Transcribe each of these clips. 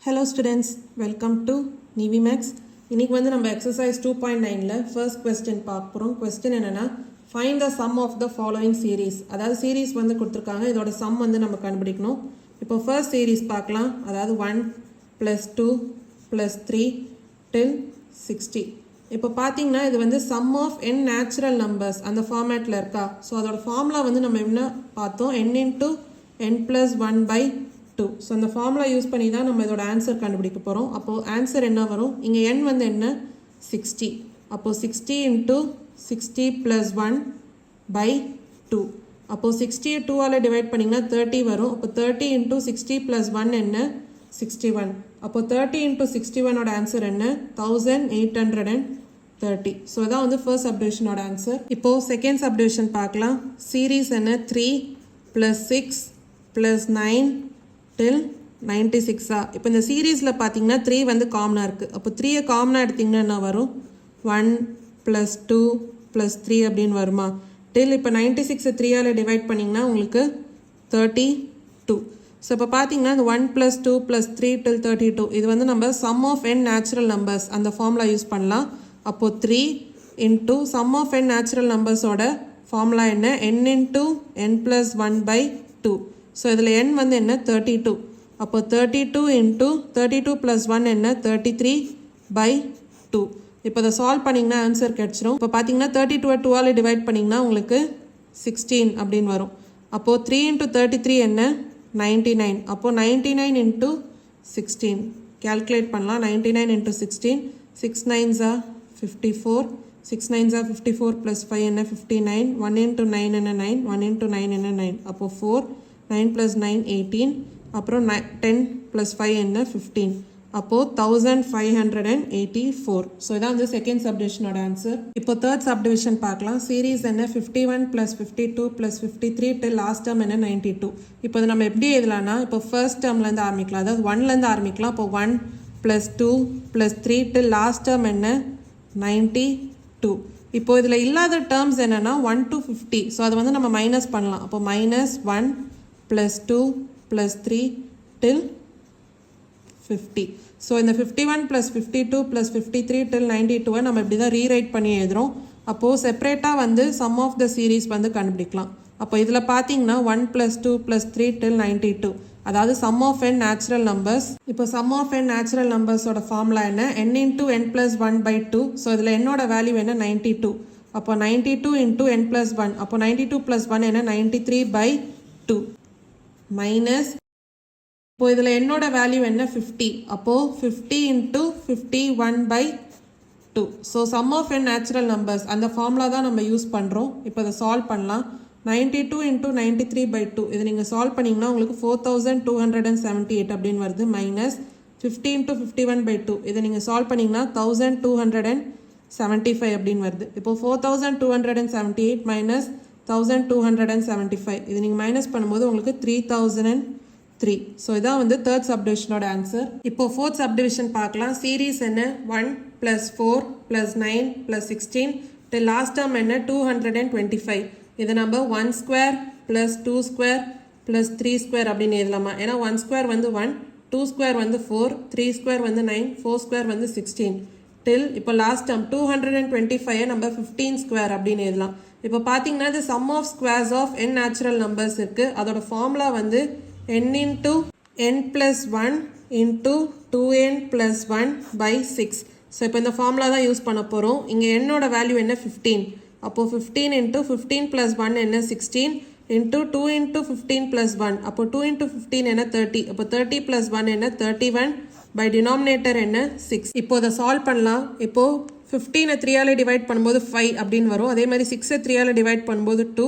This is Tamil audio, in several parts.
Hello students, welcome to NiveMaths. இன்னைக்கு வந்து நம்ம exercise 2.9ல first question பார்க்க போறோம். question என்னன்னா find the sum of the following series. அதாவது series வந்து கொடுத்திருக்காங்க. இதோட sum வந்து நம்ம கண்டுபிடிக்கணும். இப்போ first series பார்க்கலாம். அதாவது 1 plus 2 plus 3 till 60. இப்போ பாத்தீங்கன்னா இது வந்து sum of n natural numbers அந்த ஃபார்மேட்ல இருக்கா. ஸோ அதோட ஃபார்முலா வந்து நம்ம என்ன பார்த்தோம், n into n plus 1 by 2. So அந்த ஃபார்முலா யூஸ் பண்ணி தான் நம்ம இதோட ஆன்சர் கண்டுபிடிக்க போகிறோம். அப்போது ஆன்சர் என்ன வரும், இங்கே n வந்து என்ன 60. அப்போது 60 into 60 plus 1 by 2. அப்போது 60 2ஆல் டிவைட் பண்ணிங்கன்னா 30 வரும். அப்போ 30 into 60 plus 1 என்ன 61. அப்போது 30 into 61ஓட ஆன்சர் என்ன 1830. ஸோ இதான் வந்து ஃபர்ஸ்ட் சப்டிவிஷனோட ஆன்சர். இப்போது செகண்ட் சப்டிவிஷன் பார்க்கலாம். சீரீஸ் என்ன 3 plus 6 plus 9 till 96. இப்போ இந்த சீரீஸில் பார்த்தீங்கன்னா 3 வந்து காமனாக இருக்குது. அப்போ 3யை காமனாக எடுத்திங்கன்னா என்ன வரும் 1 plus 2 plus 3 அப்படின்னு வருமா. டில் இப்போ 96 3ஆல் டிவைட் பண்ணிங்கன்னா உங்களுக்கு 32. ஸோ இப்போ பார்த்தீங்கன்னா இந்த 1 plus 2 plus 3 till 32 இது வந்து நம்ம sum of n natural numbers அந்த ஃபார்முலா யூஸ் பண்ணலாம். அப்போது 3 into sum of n natural numbersோட ஃபார்முலா என்ன n into n plus 1 by 2. So இதில் n வந்து என்ன 32. அப்போ 32 into 32 plus 1 என்ன 33 by 2. இப்போ அதை சால்வ் பண்ணிங்கன்னா ஆன்சர் கிடச்சிரும். இப்போ பார்த்தீங்கன்னா 32 2ஆல் டிவைட் பண்ணிங்கன்னா உங்களுக்கு 16 அப்படின்னு வரும். அப்போது 3 into 33 என்ன 99. அப்போது 99 into 16 கேல்குலேட் பண்ணலாம். 99 into 16 6 9s are 54. 6 9s are 54 plus 5 என்ன 59. 1 into 9 என்ன 9. 1 into 9 என்ன 9. அப்போது 4 9 plus 9 18. அப்புறம் 10 plus 5 என்ன 15. அப்போது 1584. ஸோ இதான் வந்து செகண்ட் சப்டிவிஷனோட ஆன்சர். இப்போ தேர்ட் சப்டிவிஷன் பார்க்கலாம். சீரீஸ் என்ன 51 plus 52 plus 53 till last term என்ன 92. இப்போ இது நம்ம எப்படி எழுதலாம்னா இப்போ ஃபர்ஸ்ட் டேர்ம்லேருந்து ஆரம்பிக்கலாம், அதாவது 1லேருந்து ஆரம்பிக்கலாம். இப்போ 1 plus 2 plus 3 till last term என்ன 92. இப்போ இதில் இல்லாத டேர்ம்ஸ் என்னென்னா 1 to 50. ஸோ அதை வந்து நம்ம மைனஸ் பண்ணலாம். அப்போ -1 plus 2 plus 3 till 50. ஸோ இந்த 51 plus 52 plus 53 till 92 நம்ம இப்படி தான் ரீரைட் பண்ணி எழுதுகிறோம். அப்போது செப்பரேட்டாக வந்து சம் ஆஃப் த சீரீஸ் வந்து கண்டுபிடிக்கலாம். அப்போ இதில் பார்த்தீங்கன்னா 1 plus 2 plus 3 till 92 அதாவது sum of n natural numbers. இப்போ சம் ஆஃப் n நேச்சுரல் நம்பர்ஸோட ஃபார்முலா என்ன n into n plus 1 by 2. So இதில் என்னோட வேல்யூ என்ன 92. அப்போ 92 into n plus 1. அப்போ 92 plus 1 என்ன 93 by 2 மைனஸ் இப்போ இதில் என்னோட வேல்யூ என்ன 50. அப்போது 50 into 51 by 2. So sum of n natural numbers அந்த ஃபார்முலா தான் நம்ம யூஸ் பண்ணுறோம். இப்போ அதை சால்வ் பண்ணலாம். 92 into 93 by 2 இது நீங்கள் சால்வ் பண்ணிங்கன்னா உங்களுக்கு 4278 அப்படின்னு வருது. மைனஸ் 50 into 51 by 2 இதை நீங்கள் சால்வ் பண்ணிங்கன்னா 1275 அப்படின்னு வருது. இப்போ 4278 மைனஸ் 1275 இது நீங்கள் மைனஸ் பண்ணும்போது உங்களுக்கு 3003. ஸோ இதான் வந்து தேர்ட் சப்டிவிஷனோட ஆன்சர். இப்போ ஃபோர்த் சப்டிவிஷன் பார்க்கலாம். சீரீஸ் என்ன 1 plus 4 plus 9 plus 16 till last term என்ன 225. இது நம்ம 1 square plus 2 square plus 3 square அப்படின்னு எழுதலாமா. ஏன்னா 1 ஸ்கொயர் வந்து 1, 2 ஸ்கொயர் வந்து 4, 3 ஸ்கொயர் வந்து 9, 4 ஸ்கொயர் வந்து 16 till இப்போ லாஸ்ட் டேர்ம் 225 நம்ம 15 ஸ்கொயர் அப்படின்னு எழுதலாம். இப்போ பார்த்தீங்கன்னா இது sum of squares of n natural numbers இருக்குது. அதோட ஃபார்முலா வந்து n into n plus 1 into 2n plus 1 by 6. So இப்போ இந்த ஃபார்முலா தான் யூஸ் பண்ண போகிறோம். இங்கே என்னோட வேல்யூ என்ன 15. அப்போது 15 into 15 plus 1 என்ன 16 into 2 into 15 plus 1. அப்போ 2 into 15 என்ன 30. அப்போ 30 plus 1 என்ன 31 by denominator என்ன 6. இப்போ அதை சால்வ் பண்ணலாம். இப்போது 15 3ஆல் டிவைட் பண்ணும்போது 5 அப்படின்னு வரும். அதே மாதிரி 6 3ஆல் டிவைட் பண்ணும்போது 2.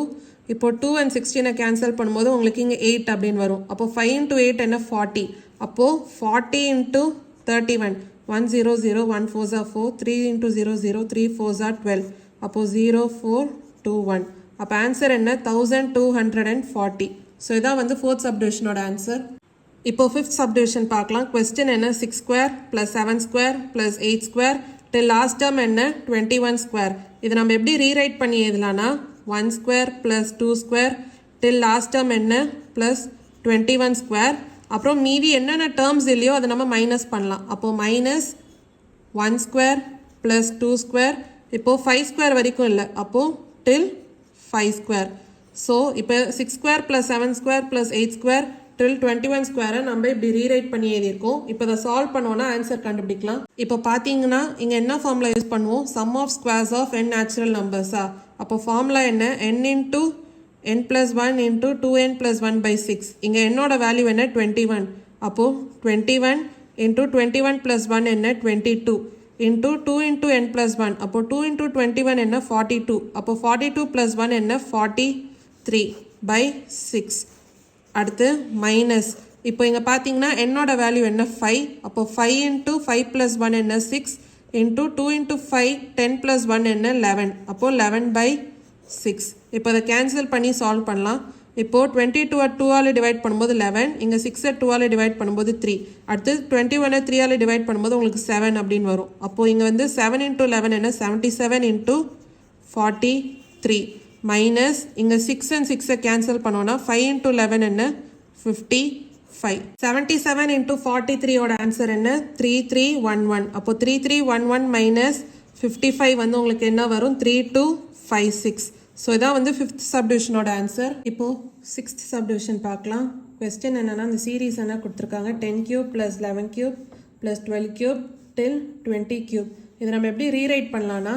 இப்போ 2 and 16 கேன்சல் பண்ணும்போது உங்களுக்கு இங்கே 8 அப்படின்னு வரும். அப்போ 5 into 8 என்ன 40. அப்போது 40 into 31 100 1 4s are 4 3 into 00 3 4s are 12. அப்போது 0421. அப்போ ஆன்சர் என்ன 1240. ஸோ இதான் வந்து ஃபோர்த் சப்டிவிஷனோட ஆன்சர். இப்போ ஃபிஃப்த் சப்டிவிஷன் பார்க்கலாம். கொஸ்டின் என்ன 6 square plus 7 square plus 8 square till last term என்ன 21 ஸ்கொயர். இது நம்ம எப்படி ரீரைட் பண்ணி எழுதலாம்னா 1 square plus 2 square till last term என்ன ப்ளஸ் 21 ஸ்கொயர். அப்புறம் மீதி என்னென்ன டேர்ம்ஸ் இல்லையோ அதை நம்ம மைனஸ் பண்ணலாம். அப்போது மைனஸ் 1 ஸ்கொயர் ப்ளஸ் 2 ஸ்கொயர், இப்போது 5 ஸ்கொயர் வரைக்கும் இல்லை, அப்போது டில் 5 ஸ்கொயர். ஸோ இப்போ 6 square plus 7 square plus 8 square till 21 ஸ்கொயரை நம்ம இப்படி ரீரைட் பண்ணி எழுதியிருக்கோம். இப்போ அதை சால்வ் பண்ணோன்னா ஆன்சர் கண்டுபிடிக்கலாம். இப்போ பார்த்தீங்கன்னா இங்கே என்ன ஃபார்முலா யூஸ் பண்ணுவோம், sum of squares of n natural நம்பர்ஸா. அப்போ ஃபார்முலா என்ன, n into n + 1 into 2n + 1/6. இங்கே என்னோட வேல்யூ என்ன 21. அப்போது 21 இன்ட்டு 21 + 1 என்ன 22 இன்ட்டு 2 இன்ட்டு n + 1. அப்போது 2 இன்ட்டு 21 என்ன 42. அப்போது 42 + 1 என்ன 43/6. அடுத்து மைனஸ், இப்போ இங்கே பார்த்தீங்கன்னா என்னோட வேல்யூ என்ன 5. அப்போது 5 இன்ட்டு 5 + 1 என்ன 6 இன்ட்டு 2 இன்ட்டு 5 10 + 1 என்ன 11. அப்போது 11/6. இப்போ அதை கேன்சல் பண்ணி சால்வ் பண்ணலாம். இப்போது 22 2ஆல் டிவைட் பண்ணும்போது 11, இங்கே 6 2ஆல் டிவைட் பண்ணும்போது 3, அடுத்து 21 3ஆல் டிவைட் பண்ணும்போது உங்களுக்கு 7 அப்படின்னு வரும். அப்போது இங்கே வந்து 7 இன்ட்டு 11 என்ன 77 இன்ட்டு 43 மைனஸ் இங்கே 6 and 6 கேன்சல் பண்ணோன்னா 5 இன்ட்டு 11 என்ன 55. 77 இன்ட்டு 43ஓட ஆன்சர் என்ன 3311. அப்போது 3311 மைனஸ் 55 வந்து உங்களுக்கு என்ன வரும் 3256. ஸோ இதான் வந்து 5th சப்டிவிஷனோட ஆன்சர். இப்போது 6th சப்டிவிஷன் பார்க்கலாம். கொஸ்டின் என்னென்னா இந்த சீரீஸ் என்ன கொடுத்துருக்காங்க, 10 cube + 11 cube + 12 cube till 20 cube. இதை நம்ம எப்படி ரீரைட் பண்ணலான்னா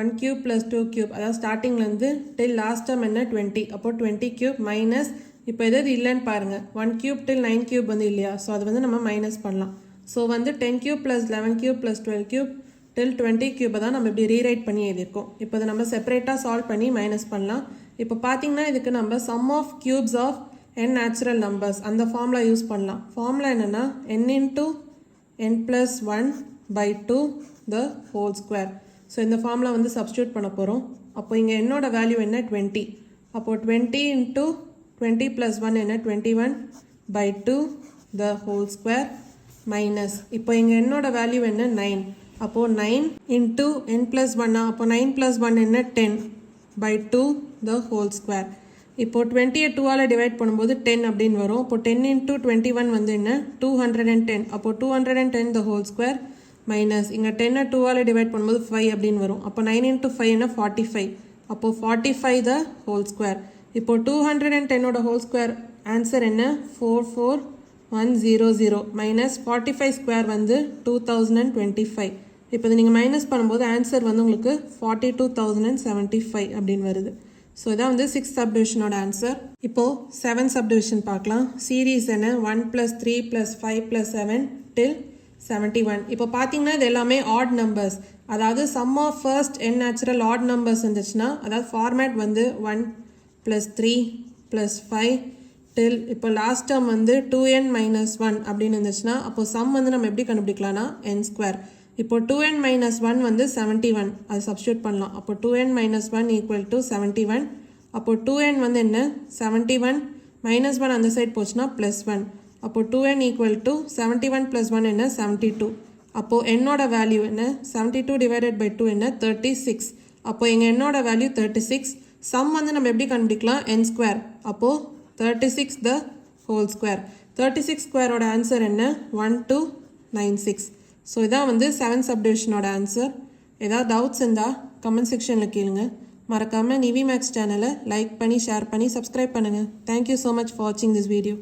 1 cube + 2 cube, அதாவது ஸ்டார்டிங்லேருந்து டில் லாஸ்ட் டைம் என்ன 20. அப்போது 20 cube மைனஸ், இப்போ எதாவது இல்லைன்னு பாருங்கள், 1 cube till 9 cube வந்து இல்லையா, ஸோ அது வந்து நம்ம மைனஸ் பண்ணலாம். ஸோ வந்து 10 cube + 11 cube + 12 cube till 20 cube தான் நம்ம இப்படி ரீரைட் பண்ணி எழுதியிருக்கோம். இப்போ அதை நம்ம செப்பரேட்டாக சால்வ் பண்ணி மைனஸ் பண்ணலாம். இப்போ பார்த்தீங்கன்னா இதுக்கு நம்ம sum of cubes of n natural numbers அந்த ஃபார்முலா யூஸ் பண்ணலாம். ஃபார்முலா என்னென்னா n into n + 1/2 the whole square. So இந்த ஃபார்முலா வந்து சப்ஸ்டியூட் பண்ண போகிறோம். அப்போ இங்கே என்னோட வேல்யூ என்ன 20. அப்போது 20 இன்ட்டு 20 + 1 என்ன 21/2 த ஹோல் ஸ்கொயர் மைனஸ், இப்போ இங்கே என்னோட வேல்யூ என்ன 9. அப்போது 9 இன்ட்டு n + 1, அப்போ 9 + 1 என்ன 10/2 த ஹோல் ஸ்கொயர். இப்போது 20 2ஆல் டிவைட் பண்ணும்போது 10 அப்படின்னு வரும். அப்போது 10 இன்ட்டு 21 வந்து என்ன 210. அப்போது 210 த ஹோல் ஸ்கொயர் மைனஸ் இங்கே 10 2ஆல் டிவைட் பண்ணும்போது 5 அப்படின்னு வரும். அப்போ 9 இன்ட்டு 5 என்ன 45. அப்போது 45 த ஹோல் ஸ்கொயர். இப்போது 210ஓட ஹோல் ஸ்கொயர் ஆன்சர் என்ன 44100 மைனஸ் 45 ஸ்கொயர் வந்து 2025. இப்போ இதை நீங்கள் மைனஸ் பண்ணும்போது ஆன்சர் வந்து உங்களுக்கு 42075 அப்படின்னு வருது. ஸோ இதான் வந்து 6th சப்டிவிஷனோட ஆன்சர். இப்போது 7th சப்டிவிஷன் பார்க்கலாம். சீரீஸ் என்ன 1 + 3 + 5 + 7 till 71. இப்போ பார்த்தீங்கன்னா இது எல்லாமே ஆட் நம்பர்ஸ், அதாவது sum of first n natural odd numbers இருந்துச்சுன்னா, அதாவது ஃபார்மேட் வந்து 1 + 3 + 5 till இப்போ லாஸ்ட் டேர்ம் வந்து 2n - 1 அப்படின்னு இருந்துச்சுன்னா, அப்போ சம் வந்து நம்ம எப்படி கண்டுபிடிக்கலாம்னா n². இப்போ 2n - 1 வந்து 71, அது சப்ஸ்டியூட் பண்ணலாம். அப்போ 2n - 1 = 71. அப்போ 2n வந்து என்ன 71 -1 அந்த சைட் போச்சுன்னா +1. அப்போ 2n = 71 + 1 என்ன 72. அப்போது என்னோட வேல்யூ என்ன 72/2 என்ன 36. அப்போ எங்கள் என்னோட வேல்யூ 36. சம் வந்து நம்ம எப்படி கண்டுபிடிக்கலாம் n². அப்போது 36 த ஹோல் ஸ்கொயர். 36 ஸ்கொயரோட ஆன்சர் என்ன 1296. ஸோ இதான் வந்து 7th சப்டிவிஷனோட ஆன்சர். ஏதாவது டவுட்ஸ் இருந்தால் கமெண்ட் செக்ஷனில் கேளுங்க. மறக்காமல் NiveMaths சேனலை லைக் பண்ணி ஷேர் பண்ணி சப்ஸ்கிரைப் பண்ணுங்கள். தேங்க்யூ ஸோ மச் ஃபார் வாட்சிங் திஸ் வீடியோ.